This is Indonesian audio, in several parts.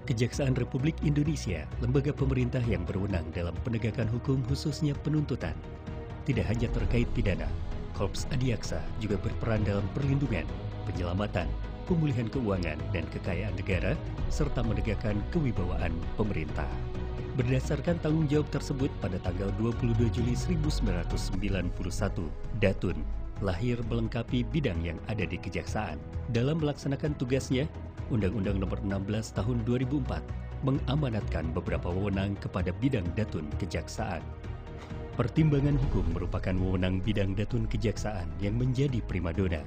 Kejaksaan Republik Indonesia, lembaga pemerintah yang berwenang dalam penegakan hukum khususnya penuntutan. Tidak hanya terkait pidana, Korps Adiaksa juga berperan dalam perlindungan, penyelamatan, pemulihan keuangan dan kekayaan negara, serta menegakkan kewibawaan pemerintah. Berdasarkan tanggung jawab tersebut pada tanggal 22 Juli 1991, Datun lahir melengkapi bidang yang ada di Kejaksaan. Dalam melaksanakan tugasnya, Undang-Undang Nomor 16 Tahun 2004 mengamanatkan beberapa wewenang kepada bidang Datun Kejaksaan. Pertimbangan hukum merupakan wewenang bidang Datun Kejaksaan yang menjadi primadona.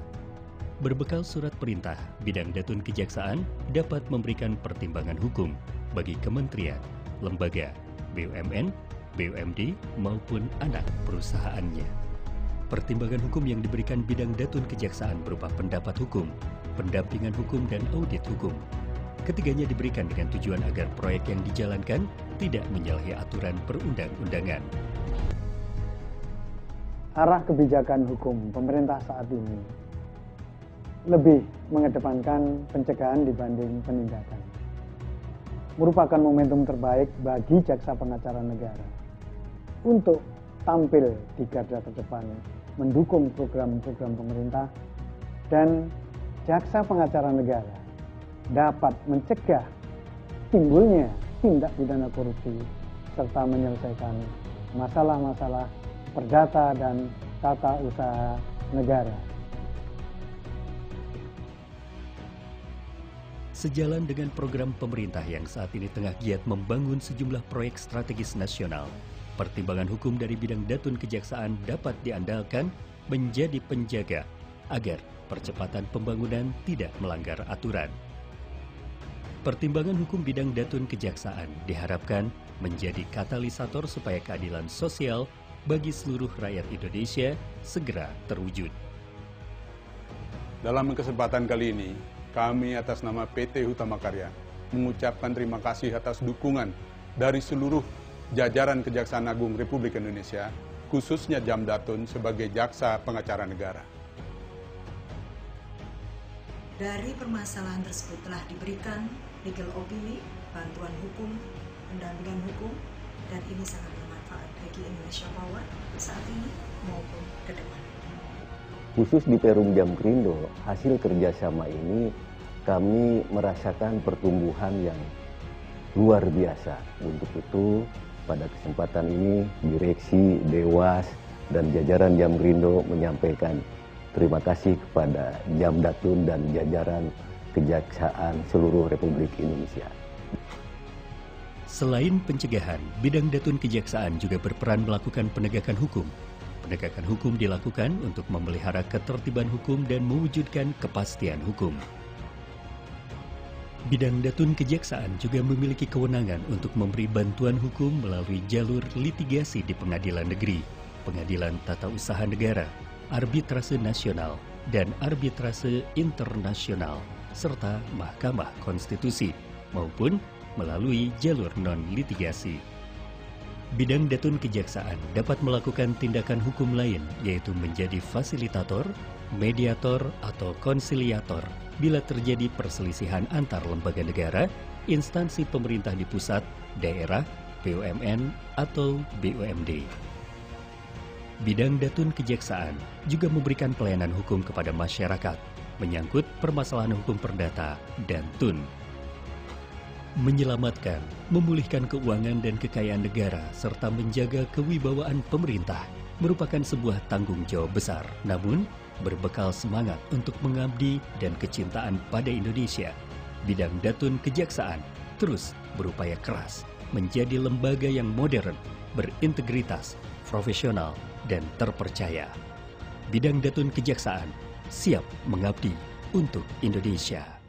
Berbekal surat perintah, bidang Datun Kejaksaan dapat memberikan pertimbangan hukum bagi kementerian, lembaga, BUMN, BUMD maupun anak perusahaannya. Pertimbangan hukum yang diberikan bidang Datun Kejaksaan berupa pendapat hukum, pendampingan hukum, dan audit hukum. Ketiganya diberikan dengan tujuan agar proyek yang dijalankan tidak menyalahi aturan perundang-undangan. Arah kebijakan hukum pemerintah saat ini lebih mengedepankan pencegahan dibanding penindakan. Merupakan momentum terbaik bagi jaksa pengacara negara untuk tampil di garda terdepan mendukung program-program pemerintah, dan jaksa pengacara negara dapat mencegah timbulnya tindak pidana korupsi serta menyelesaikan masalah-masalah perdata dan tata usaha negara. Sejalan dengan program pemerintah yang saat ini tengah giat membangun sejumlah proyek strategis nasional, pertimbangan hukum dari bidang Datun Kejaksaan dapat diandalkan menjadi penjaga agar percepatan pembangunan tidak melanggar aturan. Pertimbangan hukum bidang Datun Kejaksaan diharapkan menjadi katalisator supaya keadilan sosial bagi seluruh rakyat Indonesia segera terwujud. Dalam kesempatan kali ini, kami atas nama PT Hutama Karya mengucapkan terima kasih atas dukungan dari seluruh jajaran Kejaksaan Agung Republik Indonesia, khususnya Jam Datun sebagai jaksa pengacara negara. Dari permasalahan tersebut telah diberikan legal opini, bantuan hukum, pendampingan hukum, dan ini sangat bermanfaat bagi Indonesia Power saat ini maupun ke depan. Khusus di Perum Jamkrindo, hasil kerjasama ini kami merasakan pertumbuhan yang luar biasa. Untuk itu, pada kesempatan ini, Direksi, Dewas, dan jajaran Jamkrindo menyampaikan terima kasih kepada Jam Datun dan jajaran Kejaksaan seluruh Republik Indonesia. Selain pencegahan, bidang Datun Kejaksaan juga berperan melakukan penegakan hukum. Penegakan hukum dilakukan untuk memelihara ketertiban hukum dan mewujudkan kepastian hukum. Bidang Datun Kejaksaan juga memiliki kewenangan untuk memberi bantuan hukum melalui jalur litigasi di pengadilan negeri, pengadilan tata usaha negara, arbitrase nasional, dan arbitrase internasional, serta Mahkamah Konstitusi, maupun melalui jalur non-litigasi. Bidang Datun Kejaksaan dapat melakukan tindakan hukum lain, yaitu menjadi fasilitator, mediator, atau konsiliator bila terjadi perselisihan antar lembaga negara, instansi pemerintah di pusat, daerah, BUMN, atau BUMD. Bidang Datun Kejaksaan juga memberikan pelayanan hukum kepada masyarakat, menyangkut permasalahan hukum perdata dan TUN. Menyelamatkan, memulihkan keuangan dan kekayaan negara, serta menjaga kewibawaan pemerintah merupakan sebuah tanggung jawab besar. Namun, berbekal semangat untuk mengabdi dan kecintaan pada Indonesia, bidang Datun Kejaksaan terus berupaya keras menjadi lembaga yang modern, berintegritas, profesional, dan terpercaya. Bidang Datun Kejaksaan siap mengabdi untuk Indonesia.